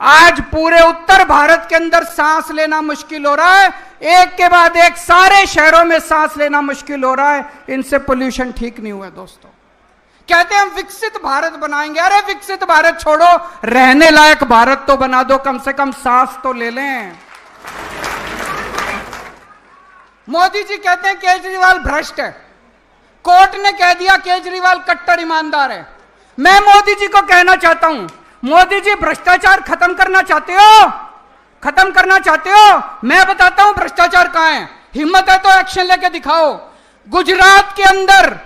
आज पूरे उत्तर भारत के अंदर सांस लेना मुश्किल हो रहा है, एक के बाद एक सारे शहरों में सांस लेना मुश्किल हो रहा है। इनसे पोल्यूशन ठीक नहीं हुआ दोस्तों। कहते हैं हम विकसित भारत बनाएंगे। अरे विकसित भारत छोड़ो, रहने लायक भारत तो बना दो, कम से कम सांस तो ले लें। मोदी जी कहते हैं केजरीवाल भ्रष्ट है, कोर्ट ने कह दिया केजरीवाल कट्टर ईमानदार है। मैं मोदी जी को कहना चाहता हूं, मोदी जी भ्रष्टाचार खत्म करना चाहते हो? खत्म करना चाहते हो? मैं बताता हूं भ्रष्टाचार कहां है। हिम्मत है तो एक्शन लेके दिखाओ। गुजरात के अंदर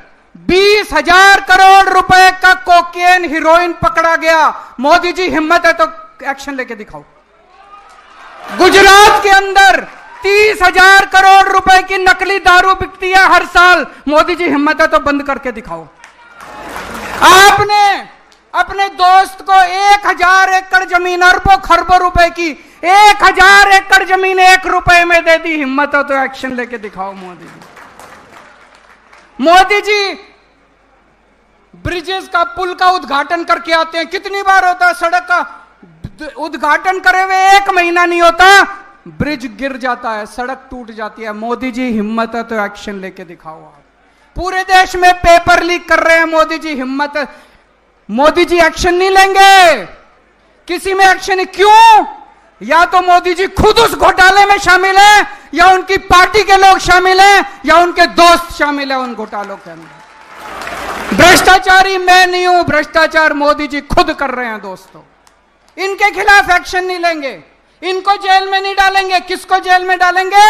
20,000 करोड़ रुपए का कोकेन हीरोइन पकड़ा गया। मोदी जी हिम्मत है तो एक्शन लेके दिखाओ। गुजरात के अंदर 30,000 करोड़ रुपए की नकली दारू बिकती है हर साल। मोदी जी हिम्मत है तो बंद करके दिखाओ। आपने अपने दोस्त को 1,000 एकड़ जमीन, अरबों खरबों रुपए की 1,000 एकड़ जमीन 1 रुपए में दे दी। हिम्मत हो तो एक्शन लेके दिखाओ मोदी जी। मोदी जी ब्रिजेस का, पुल का उद्घाटन करके आते हैं। कितनी बार होता है सड़क का उद्घाटन करे हुए 1 महीना नहीं होता, ब्रिज गिर जाता है, सड़क टूट जाती है। मोदी जी हिम्मत है तो एक्शन लेके दिखाओ। आप पूरे देश में पेपर लीक कर रहे हैं, मोदी जी हिम्मत है। मोदी जी एक्शन नहीं लेंगे, किसी में एक्शन नहीं। क्यों? या तो मोदी जी खुद उस घोटाले में शामिल है, या उनकी पार्टी के लोग शामिल हैं, या उनके दोस्त शामिल है उन घोटालों के अंदर। भ्रष्टाचारी मैं नहीं हूं, भ्रष्टाचार मोदी जी खुद कर रहे हैं दोस्तों। इनके खिलाफ एक्शन नहीं लेंगे, इनको जेल में नहीं डालेंगे। किसको जेल में डालेंगे?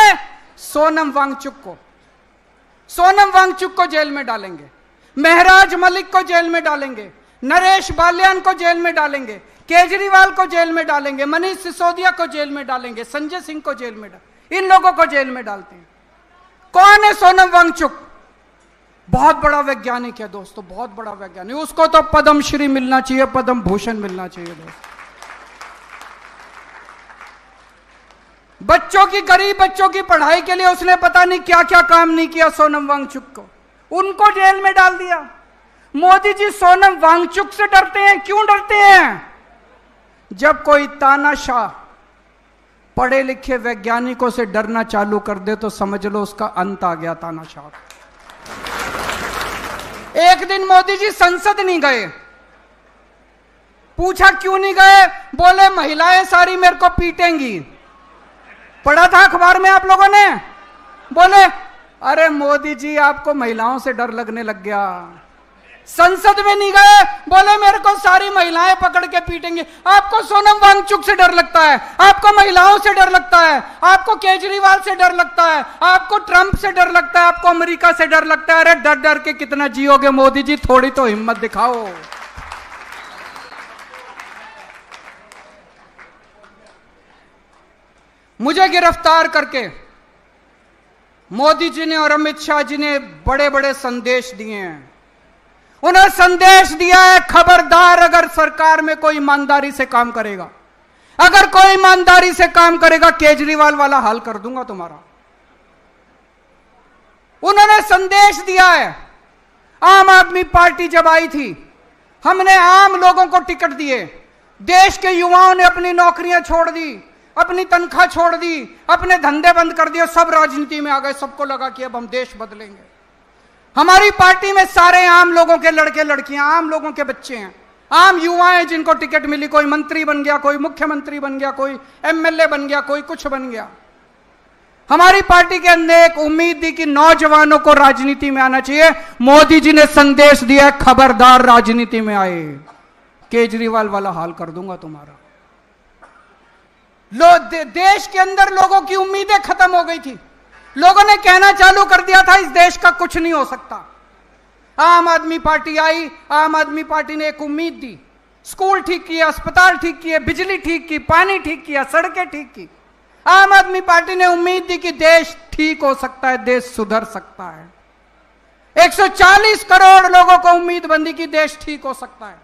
सोनम वांगचुक को। सोनम वांगचुक को जेल में डालेंगे, महराज मलिक को जेल में डालेंगे, नरेश बाल्यान को जेल में डालेंगे, केजरीवाल को जेल में डालेंगे, मनीष सिसोदिया को जेल में डालेंगे, संजय सिंह को जेल में डालेंगे। इन लोगों को जेल में डालते हैं। कौन है सोनम वांगचुक? बहुत बड़ा वैज्ञानिक है दोस्तों, बहुत बड़ा वैज्ञानिक। उसको तो पद्मश्री मिलना चाहिए, पद्म भूषण मिलना चाहिए दोस्तों। बच्चों की, गरीब बच्चों की पढ़ाई के लिए उसने पता नहीं क्या क्या काम नहीं किया सोनम वांगचुक को, उनको जेल में डाल दिया। मोदी जी सोनम वांगचुक से डरते हैं। क्यों डरते हैं? जब कोई तानाशाह पढ़े लिखे वैज्ञानिकों से डरना चालू कर दे तो समझ लो उसका अंत आ गया तानाशाह। एक दिन मोदी जी संसद नहीं गए। पूछा क्यों नहीं गए? बोले महिलाएं सारी मेरे को पीटेंगी। पढ़ा था अखबार में आप लोगों ने? बोले अरे मोदी जी आपको महिलाओं से डर लगने लग गया। संसद में नहीं गए, बोले मेरे को सारी महिलाएं पकड़ के पीटेंगे। आपको सोनम वांगचुक से डर लगता है, आपको महिलाओं से डर लगता है, आपको केजरीवाल से डर लगता है, आपको ट्रंप से डर लगता है, आपको अमेरिका से डर लगता है। अरे डर डर के कितना जियोगे मोदी जी, थोड़ी तो हिम्मत दिखाओ। मुझे गिरफ्तार करके मोदी जी ने और अमित शाह जी ने बड़े बड़े संदेश दिए हैं। उन्हें संदेश दिया है खबरदार अगर सरकार में कोई ईमानदारी से काम करेगा, अगर कोई ईमानदारी से काम करेगा केजरीवाल वाला हाल कर दूंगा तुम्हारा। उन्होंने संदेश दिया है। आम आदमी पार्टी जब आई थी हमने आम लोगों को टिकट दिए। देश के युवाओं ने अपनी नौकरियां छोड़ दी, अपनी तनख्वाह छोड़ दी, अपने धंधे बंद कर दिए, सब राजनीति में आ गए। सबको लगा कि अब हम देश बदलेंगे। हमारी पार्टी में सारे आम लोगों के लड़के लड़कियां, आम लोगों के बच्चे हैं, आम युवा हैं जिनको टिकट मिली। कोई मंत्री बन गया, कोई मुख्यमंत्री बन गया, कोई एमएलए बन गया, कोई कुछ बन गया। हमारी पार्टी के अंदर एक उम्मीद दी कि नौजवानों को राजनीति में आना चाहिए। मोदी जी ने संदेश दिया खबरदार राजनीति में आए, केजरीवाल वाला हाल कर दूंगा तुम्हारा। देश के अंदर लोगों की उम्मीदें खत्म हो गई थी। लोगों ने कहना चालू कर दिया था इस देश का कुछ नहीं हो सकता। आम आदमी पार्टी आई, आम आदमी पार्टी ने एक उम्मीद दी। स्कूल ठीक किए, अस्पताल ठीक किए, बिजली ठीक की, पानी ठीक किया, सड़कें ठीक की। आम आदमी पार्टी ने उम्मीद दी कि देश ठीक हो सकता है, देश सुधर सकता है। 140 करोड़ लोगों को उम्मीद बंदी की देश ठीक हो सकता है।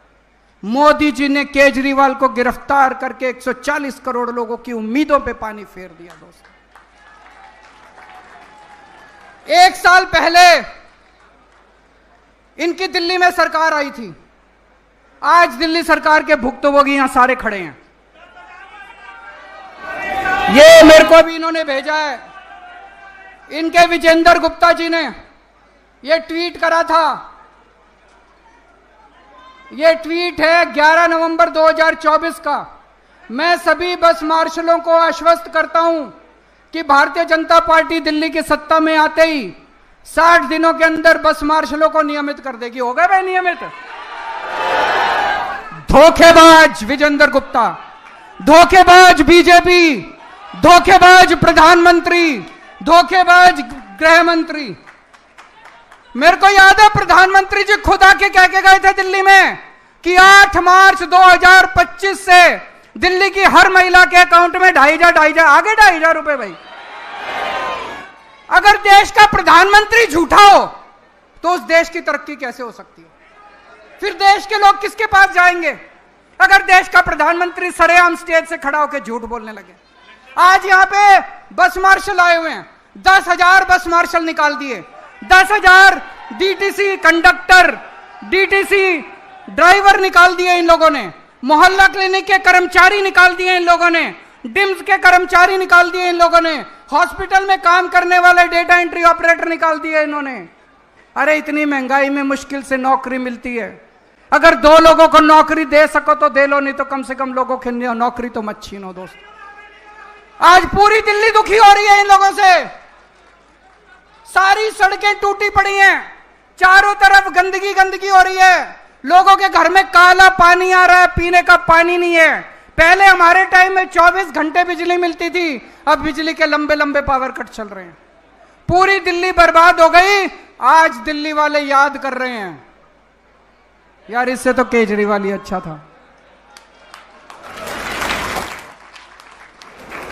मोदी जी ने केजरीवाल को गिरफ्तार करके 140 करोड़ लोगों की उम्मीदों पे पानी फेर दिया दोस्तों। 1 साल पहले इनकी दिल्ली में सरकार आई थी। आज दिल्ली सरकार के भुक्तभोगी यहां सारे खड़े हैं। ये मेरे को भी इन्होंने भेजा है, इनके विजेंद्र गुप्ता जी ने ये ट्वीट करा था। ये ट्वीट है 11 नवंबर 2024 का। मैं सभी बस मार्शलों को आश्वस्त करता हूं कि भारतीय जनता पार्टी दिल्ली की सत्ता में आते ही 60 दिनों के अंदर बस मार्शलों को नियमित कर देगी। होगा भाई नियमित? धोखेबाज विजेंद्र गुप्ता, धोखेबाज बीजेपी, धोखेबाज प्रधानमंत्री, धोखेबाज गृह मंत्री। मेरे को याद है प्रधानमंत्री जी खुद आके कह के गए थे दिल्ली में कि 8 मार्च 2025 से दिल्ली की हर महिला के अकाउंट में 2,500 आगे 2,500 रुपए। भाई अगर देश का प्रधानमंत्री झूठा हो तो उस देश की तरक्की कैसे हो सकती है? फिर देश के लोग किसके पास जाएंगे अगर देश का प्रधानमंत्री सरेआम स्टेज से खड़ा होकर झूठ बोलने लगे? आज यहां पे बस मार्शल आए हुए हैं, 10,000 बस मार्शल निकाल दिए, 10,000 डीटीसी कंडक्टर, डीटीसी ड्राइवर निकाल दिए इन लोगों ने, मोहल्ला क्लिनिक के कर्मचारी निकाल दिए इन लोगों ने, डिम्स के कर्मचारी निकाल दिए इन लोगों ने, हॉस्पिटल में काम करने वाले डेटा एंट्री ऑपरेटर निकाल दिए इन्होंने। अरे इतनी महंगाई में मुश्किल से नौकरी मिलती है, अगर 2 लोगों को नौकरी दे सको तो दे लो, नहीं तो कम से कम लोगों की नौकरी तो मत छीनो दोस्त। आज पूरी दिल्ली दुखी हो रही है इन लोगों से। सारी सड़कें टूटी पड़ी हैं, चारों तरफ गंदगी गंदगी हो रही है, लोगों के घर में काला पानी आ रहा है, पीने का पानी नहीं है। पहले हमारे टाइम में 24 घंटे बिजली मिलती थी, अब बिजली के लंबे लंबे पावर कट चल रहे हैं। पूरी दिल्ली बर्बाद हो गई। आज दिल्ली वाले याद कर रहे हैं यार इससे तो केजरीवाल ही अच्छा था।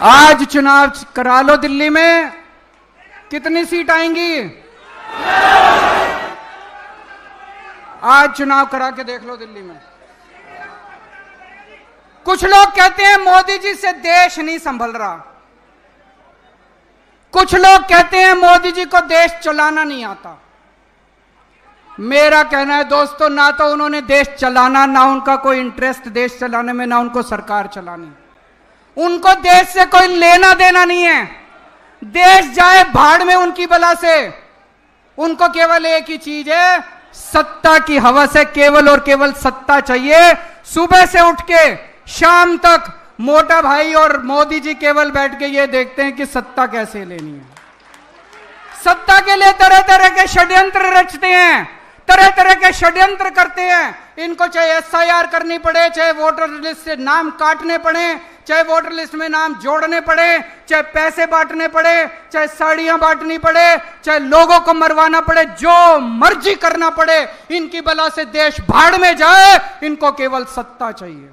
आज चुनाव करा लो दिल्ली में, कितनी सीट आएंगी? आज चुनाव करा के देख लो दिल्ली में। कुछ लोग कहते हैं मोदी जी से देश नहीं संभल रहा, कुछ लोग कहते हैं मोदी जी को देश चलाना नहीं आता। मेरा कहना है दोस्तों, ना तो उन्होंने देश चलाना, ना उनका कोई इंटरेस्ट देश चलाने में, ना उनको सरकार चलानी। उनको देश से कोई लेना देना नहीं है। देश जाए भाड़ में उनकी बला से। उनको केवल एक ही चीज है, सत्ता की हवस है, केवल और केवल सत्ता चाहिए। सुबह से उठ के शाम तक मोटा भाई और मोदी जी केवल बैठ के ये देखते हैं कि सत्ता कैसे लेनी है। सत्ता के लिए तरह तरह के षड्यंत्र रचते हैं, तरह तरह के षड्यंत्र करते हैं। इनको चाहे एसआईआर करनी पड़े, चाहे वोटर लिस्ट से नाम काटने पड़े, चाहे वोटर लिस्ट में नाम जोड़ने पड़े, चाहे पैसे बांटने पड़े, चाहे साड़ियां बांटनी पड़े, चाहे लोगों को मरवाना पड़े, जो मर्जी करना पड़े, इनकी बला से देश भाड़ में जाए। इनको केवल सत्ता चाहिए।